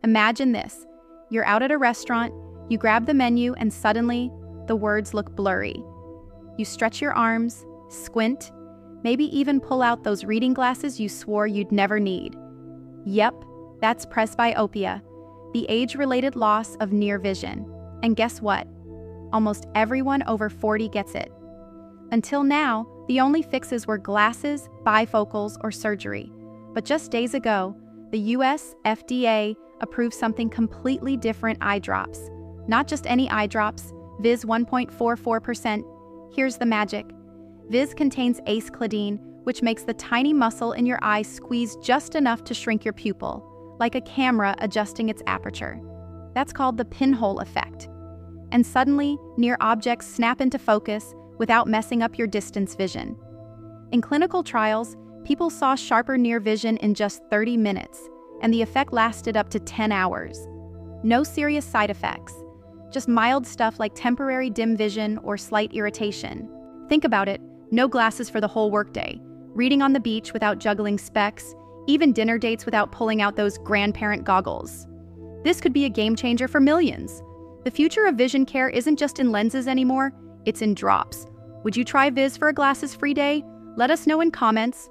Imagine this. You're out at a restaurant, you grab the menu, and suddenly, the words look blurry. You stretch your arms, squint, maybe even pull out those reading glasses you swore you'd never need. Yep, that's presbyopia, the age-related loss of near vision. And guess what? Almost everyone over 40 gets it. Until now, the only fixes were glasses, bifocals, or surgery. But just days ago, the US FDA approved something completely different: eye drops. Not just any eye drops, Vizz 1.44%. Here's the magic. Vizz contains aceclidine, which makes the tiny muscle in your eye squeeze just enough to shrink your pupil, like a camera adjusting its aperture. That's called the pinhole effect. And suddenly, near objects snap into focus without messing up your distance vision. In clinical trials, people saw sharper near vision in just 30 minutes, and the effect lasted up to 10 hours. No serious side effects, just mild stuff like temporary dim vision or slight irritation. Think about it, no glasses for the whole workday, reading on the beach without juggling specs, even dinner dates without pulling out those grandparent goggles. This could be a game changer for millions. The future of vision care isn't just in lenses anymore, it's in drops. Would you try Vizz for a glasses-free day? Let us know in comments.